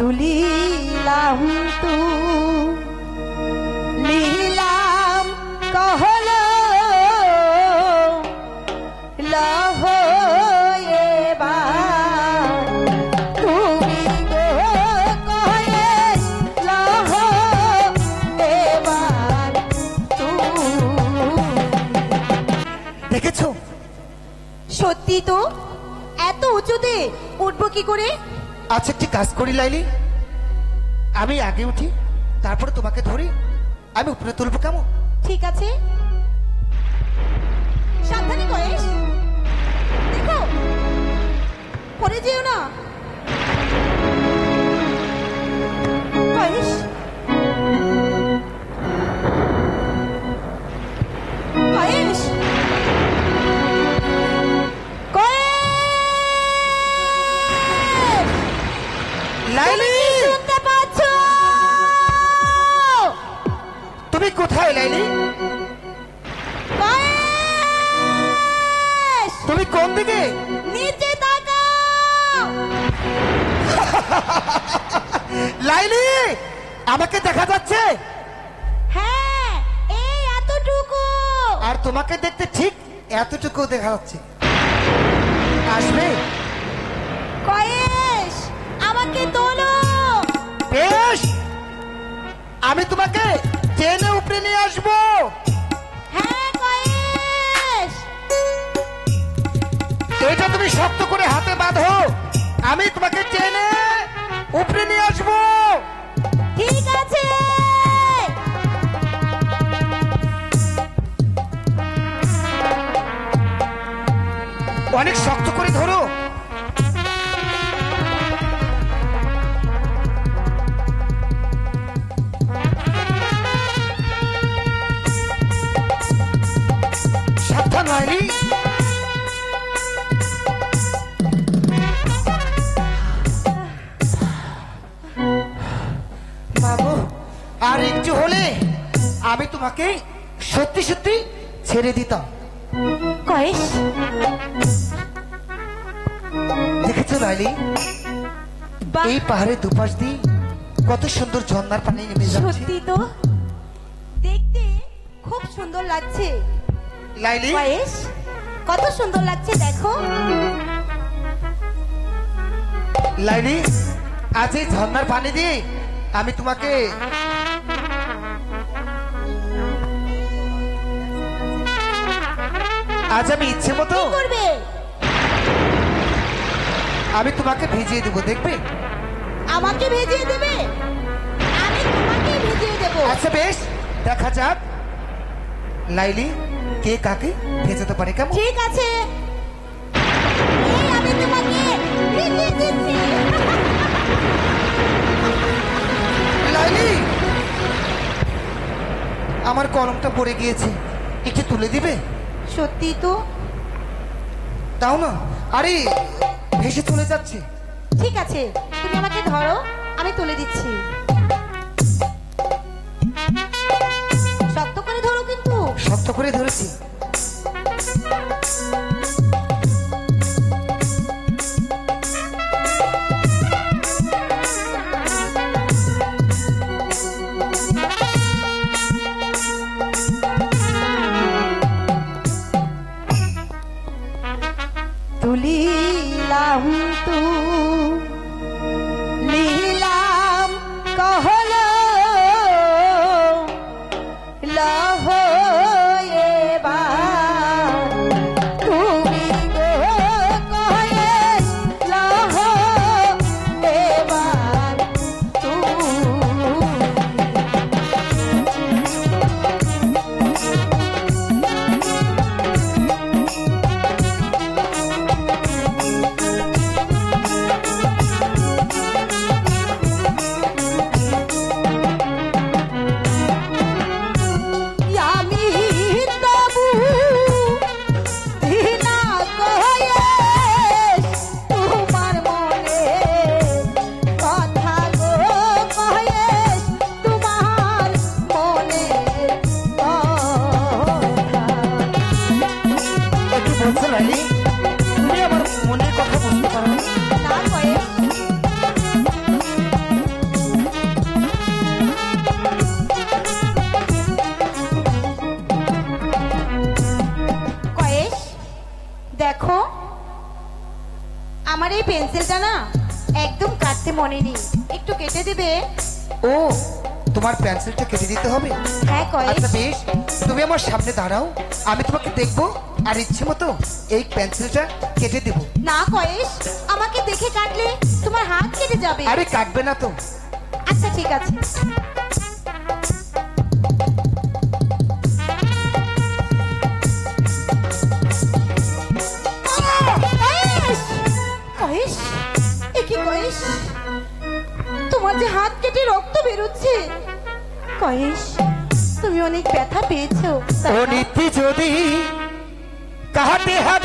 তুলিলাম তু লীলাম কহল লহ এবার তুমি গো কহে লহ এবার দেখেছো? সত্যি তো, এত উঁচুতে উঠবো কি করে? আচ্ছা একটি কাজ করি লাইলি, আমি আগে উঠি, তারপরে তোমাকে ধরি, আমি উপরে তুলবো, কেমন? ঠিক আছে, সাবধানে কয়েস, দেখো পরে যেও না। কয়েস, কয়েস, লাইলি, শুনতে পাচ্ছ? তুমি কোথায় লাইলি? কয়েস, তুমি কোন দিকে? নিচে তাকাও। লাইলি, আমাকে দেখা যাচ্ছে? হ্যাঁ, এই এতটুকু। আর তোমাকে দেখতে ঠিক এতটুকু দেখা যাচ্ছে। আসবে? কয়েস, আমাকে তোলো। বেশ, আমি তোমাকে টেনে উপরে নিয়ে আসবো। হ্যাঁ কয়েস, এটা তুমি শক্ত করে হাতে বাঁধো, আমি তোমাকে টেনে উপরে নিয়ে আসবো। ঠিক আছে। অনেক শক্ত করে ধরো। সাবধান লাইলি। বাবু, আর একটু হলে আমি তোমাকে সত্যি সত্যি ছেড়ে দিতাম। কয়েস, দেখেছো লাইলি, বাহ, এই পাহাড়ের দুপাশ দিয়ে কত সুন্দর ঝর্ণার পানি নেমে যাচ্ছে। সত্যি তো, দেখতে খুব সুন্দর লাগছে। লাইলি, কয়েস, কত সুন্দর লাগছে দেখো। লাইলি, আজ এই ঝর্ণার পানি দিয়ে আমি তোমাকে আজ আমি ইচ্ছে মতো কি করবে? আমি তোমাকে ভিজিয়ে দেবো, দেখবে? আমাকে ভেজিয়ে দেবে? আমি তোমাকে ভেজিয়ে দেবো। আচ্ছা বেশ, দেখা যাক লাইলি কে কাকে ভেজাতে পারে, কেমন? ঠিক আছে, এই আমি তোমাকে ভিজিয়ে দিচ্ছি। লাইলি, আমার কলমটা পড়ে গিয়েছে, একটু তুলে দিবে? সত্যি তো, দাও না, আরে ভেসে চলে যাচ্ছে। ঠিক আছে, তুমি আমাকে ধরো, আমি তুলে দিচ্ছি। শক্ত করে ধরো কিন্তু। শক্ত করে ধরেছি। তুলিলাম তু লীলাম কহল লহ এবার তুমি গো কহে লহ এবার আমার এই পেন্সিলটা না একদম কাটতে মনে নেই, একটু কেটে দেবে? ও, তোমার পেন্সিলটা কেটে দিতে হবে? হ্যাঁ কয়েস। আচ্ছা বেশ, তুমি আমার সামনে দাঁড়াও, আমি তোমাকে দেখবো আর ইচ্ছে মতো এই পেন্সিলটা কেটে দেবো। না কয়েস, আমাকে দেখে কাটলে তোমার হাত কেটে যাবে। আরে কাটবে না তো। আচ্ছা ঠিক আছে। কয়েস, এ কি কয়েস, তোমার যে হাত কেটে রক্ত বেরোচ্ছে। কয়েস, তুমি অনেক ব্যথা পেয়েছো, তাই ও না? নীতি যদি কাহাতে হাত